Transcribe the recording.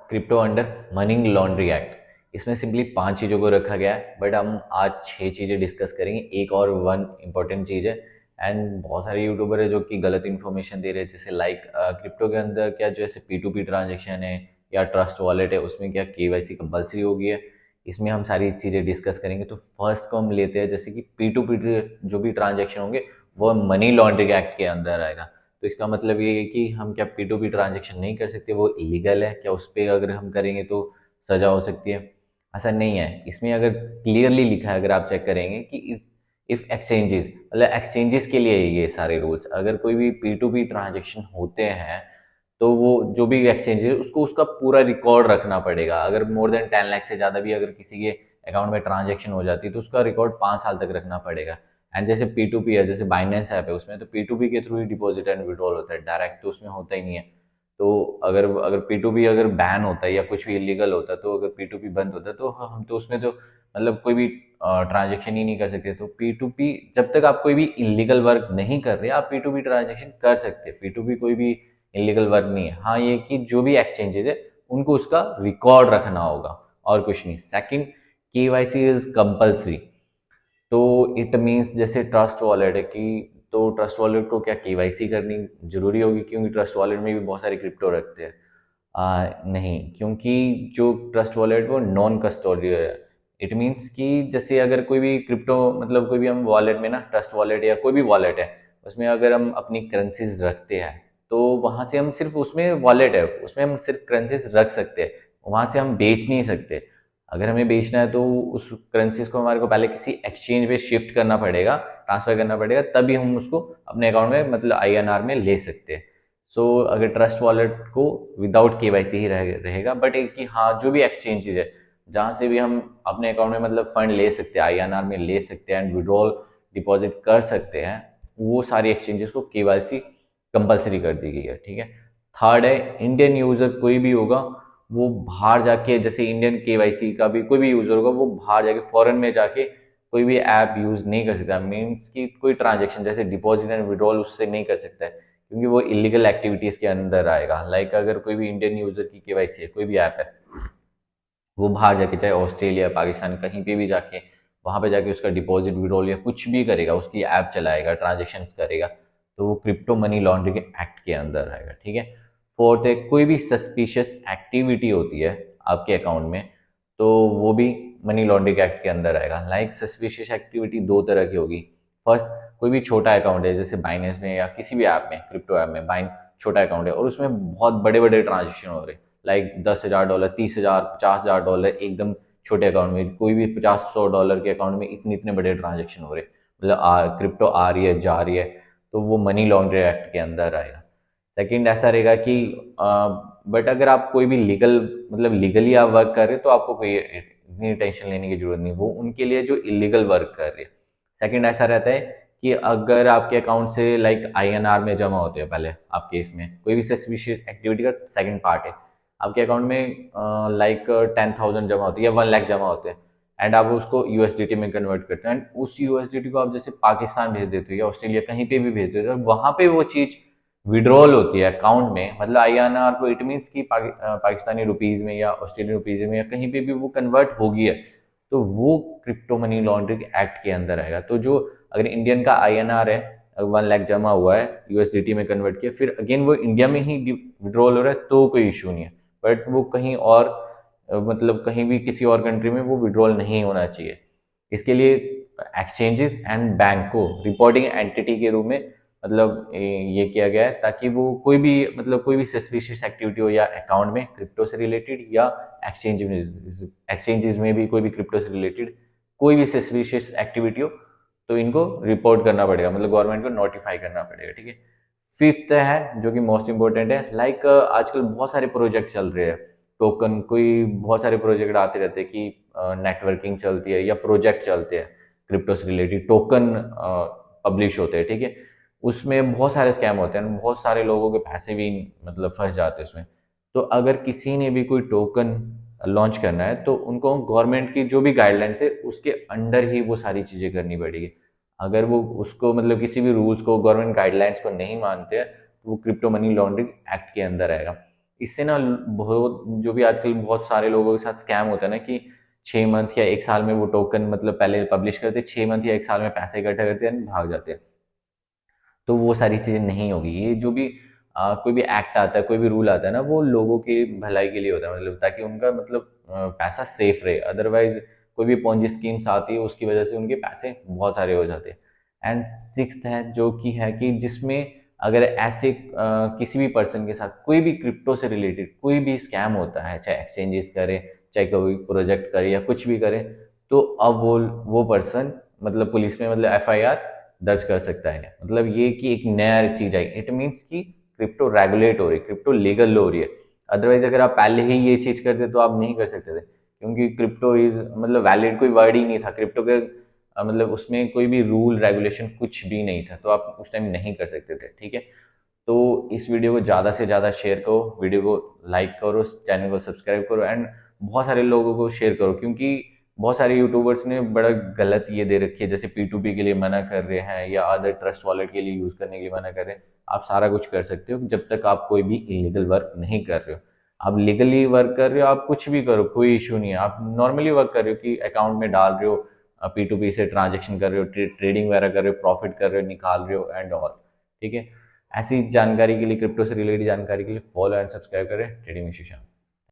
Crypto under money laundering act. इसमें simply 5 चीज़ों को रखा गया है, बट हम आज 6 चीज़ें डिस्कस करेंगे। एक और वन इम्पॉर्टेंट चीज़ है। एंड बहुत सारे यूट्यूबर है जो कि गलत इन्फॉर्मेशन दे रहे हैं, जैसे लाइक क्रिप्टो के अंदर क्या जैसे P2P ट्रांजेक्शन है या ट्रस्ट वॉलेट है, उसमें क्या KYC कंपलसरी हो गई है। इसमें हम सारी चीज़ें डिस्कस करेंगे। तो फर्स्ट को हम लेते हैं, जैसे कि P2P जो भी ट्रांजेक्शन होंगे वो मनी लॉन्ड्रिंग एक्ट के अंदर आएगा। तो इसका मतलब ये है कि हम क्या P2P ट्रांजेक्शन नहीं कर सकते, वो इलीगल है क्या, उस पर अगर हम करेंगे तो सजा हो सकती है? ऐसा नहीं है। इसमें अगर क्लियरली लिखा है, अगर आप चेक करेंगे कि इफ एक्सचेंजेस, मतलब एक्सचेंजेस के लिए ये सारे रूल्स, अगर कोई भी P2P ट्रांजेक्शन होते हैं तो वो जो भी एक्सचेंज है उसको उसका पूरा रिकॉर्ड रखना पड़ेगा। अगर मोर देन 10 लाख से ज़्यादा भी अगर किसी के अकाउंट में ट्रांजेक्शन हो जाती है तो उसका रिकॉर्ड 5 साल तक रखना पड़ेगा। एंड जैसे P2P है, जैसे बाइनेंस ऐप है, उसमें तो P2P के through he deposit and withdrawal होता है, डायरेक्ट तो उसमें होता ही नहीं है। तो अगर अगर P2P अगर बैन होता है या कुछ भी इलीगल होता है, तो अगर P2P बंद होता है तो हम तो उसमें तो मतलब कोई भी ट्रांजेक्शन ही नहीं कर सकते। तो P2P, जब तक आप कोई भी इलीगल वर्क नहीं कर रहे आप P2P ट्रांजेक्शन कर सकते हैं। P2P कोई भी इलीगल वर्क नहीं है। हाँ, ये कि जो भी एक्सचेंजेस है उनको उसका रिकॉर्ड रखना होगा और कुछ नहीं। Second, KYC is compulsory. तो इट मीन्स जैसे ट्रस्ट वॉलेट है कि, तो ट्रस्ट वॉलेट को क्या KYC करनी जरूरी होगी, क्योंकि ट्रस्ट वॉलेट में भी बहुत सारे क्रिप्टो रखते हैं? नहीं, क्योंकि जो ट्रस्ट वॉलेट वो नॉन कस्टोडियल है। इट मीन्स कि जैसे अगर कोई भी क्रिप्टो, मतलब कोई भी हम वॉलेट में ना, ट्रस्ट वॉलेट या कोई भी वॉलेट है, उसमें अगर हम अपनी करेंसीज रखते हैं तो वहाँ से हम सिर्फ, उसमें वॉलेट है उसमें हम सिर्फ करेंसीज रख सकते हैं, वहाँ से हम बेच नहीं सकते। अगर हमें बेचना है तो उस करेंसीज को हमारे को पहले किसी एक्सचेंज पे शिफ्ट करना पड़ेगा, ट्रांसफर करना पड़ेगा, तभी हम उसको अपने अकाउंट में मतलब INR में ले सकते हैं। सो अगर ट्रस्ट वॉलेट को विदाउट KYC ही रहेगा, बट एक कि हाँ, जो भी एक्सचेंजेस है जहाँ से भी हम अपने अकाउंट में मतलब फंड ले सकते हैं, INR में ले सकते हैं एंड विड्रॉल डिपॉजिट कर सकते हैं, वो सारी एक्सचेंजेस को KYC कंपलसरी कर दी गई है। ठीक है। थर्ड है, इंडियन यूजर कोई भी होगा वो बाहर जाके, जैसे इंडियन KYC का भी कोई भी यूजर होगा वो बाहर जाके फॉरेन में जाके कोई भी ऐप यूज नहीं कर सकता। मीन्स कि कोई ट्रांजेक्शन जैसे डिपॉजिट एंड विड्रॉल उससे नहीं कर सकता है, क्योंकि वो इलीगल एक्टिविटीज के अंदर आएगा। लाइक अगर कोई भी इंडियन यूजर की KYC है, कोई भी ऐप है, वो बाहर जाके चाहे ऑस्ट्रेलिया पाकिस्तान कहीं पे भी जाके वहां पे जाके उसका डिपॉजिट विड्रॉल या कुछ भी करेगा, उसकी ऐप चलाएगा, ट्रांजेक्शन करेगा, तो वो क्रिप्टो मनी लॉन्ड्रिंग एक्ट के अंदर आएगा। ठीक है। फोर्थ है, कोई भी सस्पिशियस एक्टिविटी होती है आपके अकाउंट में तो वो भी मनी लॉन्ड्रिंग एक्ट के अंदर आएगा। लाइक सस्पिशियस एक्टिविटी दो तरह की होगी। फर्स्ट, कोई भी छोटा अकाउंट है, जैसे बाइनेंस में या किसी भी ऐप में, क्रिप्टो ऐप में बाइन छोटा अकाउंट है और उसमें बहुत बड़े बड़े ट्रांजेक्शन हो रहे हैं, लाइक $10,000, $30,000, $50,000, एकदम छोटे अकाउंट में कोई भी $50-100 के अकाउंट में इतने इतने बड़े ट्रांजेक्शन हो रहे, मतलब क्रिप्टो आ रही है जा रही है, तो वो मनी लॉन्ड्रिंग एक्ट के अंदर आएगा। सेकंड ऐसा रहेगा कि बट अगर आप कोई भी लीगल, मतलब लीगली आप वर्क कर रहे हो तो आपको कोई इतनी टेंशन लेने की जरूरत नहीं, वो उनके लिए जो इलीगल वर्क कर रहे हैं। सेकंड ऐसा रहता है कि अगर आपके अकाउंट से लाइक INR में जमा होते हैं, पहले आपके इसमें कोई भी सस्पिशियस एक्टिविटी का सेकंड पार्ट है, आपके अकाउंट में लाइक 10,000 जमा होती है या 1 लाख जमा होते हैं, एंड आप उसको USDT में कन्वर्ट करते हैं, एंड उस USDT को आप जैसे पाकिस्तान भेज देते हो या ऑस्ट्रेलिया कहीं पे भी भेज देते हो, वहां पे वो चीज विड्रॉल होती है अकाउंट में, मतलब INR को, इट मीन्स कि पाकिस्तानी रुपीज में या ऑस्ट्रेलियन रुपीज में या कहीं पे भी वो कन्वर्ट होगी है, तो वो क्रिप्टो मनी लॉन्ड्रिंग एक्ट के अंदर आएगा। तो जो अगर इंडियन का INR है, 1 लाख जमा हुआ है, USDT में कन्वर्ट किया, फिर अगेन वो इंडिया में ही विड्रॉल हो रहा है तो कोई इशू नहीं है, बट वो कहीं और मतलब कहीं भी किसी और कंट्री में वो विड्रॉल नहीं होना चाहिए। इसके लिए एक्सचेंजेस एंड बैंक को रिपोर्टिंग एंटिटी के रूप में मतलब ये किया गया है, ताकि वो कोई भी, मतलब कोई भी सस्पिशियस एक्टिविटी हो या अकाउंट में क्रिप्टो से रिलेटेड या एक्सचेंजेस में भी कोई भी क्रिप्टो से रिलेटेड कोई भी सस्पिशियस एक्टिविटी हो तो इनको रिपोर्ट करना पड़ेगा, मतलब गवर्नमेंट को नोटिफाई करना पड़ेगा। ठीक है। फिफ्थ है जो कि मोस्ट इंपॉर्टेंट है, लाइक आजकल बहुत सारे प्रोजेक्ट चल रहे हैं, टोकन, कोई बहुत सारे प्रोजेक्ट आते रहते हैं कि नेटवर्किंग चलती है या प्रोजेक्ट चलते हैं क्रिप्टो से रिलेटेड, टोकन पब्लिश होते हैं। ठीक है। उसमें बहुत सारे स्कैम होते हैं, बहुत सारे लोगों के पैसे भी मतलब फंस जाते हैं उसमें। तो अगर किसी ने भी कोई टोकन लॉन्च करना है तो उनको गवर्नमेंट की जो भी गाइडलाइंस है उसके अंडर ही वो सारी चीज़ें करनी पड़ेगी। अगर वो उसको, मतलब किसी भी रूल्स को, गवर्नमेंट गाइडलाइंस को नहीं मानते हैं तो वो क्रिप्टो मनी लॉन्ड्रिंग एक्ट के अंदर आएगा। इससे ना बहुत जो भी आजकल बहुत सारे लोगों के साथ स्कैम होता है ना कि 6 मंथ या 1 साल में वो टोकन मतलब पहले पब्लिश करते, 6 मंथ या 1 साल में पैसे इकट्ठा करते हैं भाग जाते हैं। तो वो सारी चीज़ें नहीं होगी। ये जो भी कोई भी एक्ट आता है, कोई भी रूल आता है ना, वो लोगों की भलाई के लिए होता है, मतलब ताकि उनका मतलब पैसा सेफ रहे। अदरवाइज कोई भी पॉन्जी स्कीम्स आती है उसकी वजह से उनके पैसे बहुत सारे हो जाते हैं। एंड सिक्स्थ है जो कि है कि जिसमें अगर ऐसे किसी भी पर्सन के साथ कोई भी क्रिप्टो से रिलेटेड कोई भी स्कैम होता है, चाहे एक्सचेंजेस करे, चाहे कोई प्रोजेक्ट करे या कुछ भी करे, तो अब वो पर्सन मतलब पुलिस में मतलब एफआईआर दर्ज कर सकता है। मतलब ये कि एक नया चीज आई, इट मीन्स कि क्रिप्टो रेगुलेट हो रही है, क्रिप्टो लीगल हो रही है। अदरवाइज अगर आप पहले ही ये चीज करते तो आप नहीं कर सकते थे, क्योंकि क्रिप्टो इज मतलब वैलिड कोई वर्ड ही नहीं था क्रिप्टो के, मतलब उसमें कोई भी रूल रेगुलेशन कुछ भी नहीं था, तो आप उस टाइम नहीं कर सकते थे। ठीक है, तो इस वीडियो को ज़्यादा से ज़्यादा शेयर करो, वीडियो को लाइक करो, चैनल को सब्सक्राइब करो एंड बहुत सारे लोगों को शेयर करो, क्योंकि बहुत सारे यूट्यूबर्स ने बड़ा गलत ये दे रखी है, जैसे P2P के लिए मना कर रहे हैं या अदर ट्रस्ट वॉलेट के लिए यूज़ करने के लिए मना कर रहे हैं। आप सारा कुछ कर सकते हो जब तक आप कोई भी इलीगल वर्क नहीं कर रहे हो। आप लीगली वर्क कर रहे हो, आप कुछ भी करो, कोई इशू नहीं है। आप नॉर्मली वर्क कर रहे हो कि अकाउंट में डाल रहे हो, P2P से ट्रांजेक्शन कर रहे हो, ट्रेडिंग वगैरह कर रहे हो, प्रॉफिट कर रहे हो, निकाल रहे हो एंड ऑल। ठीक है, ऐसी जानकारी के लिए, क्रिप्टो से रिलेटेड जानकारी के लिए फॉलो एंड सब्सक्राइब करें ट्रेडिंग विद श्रीशांत।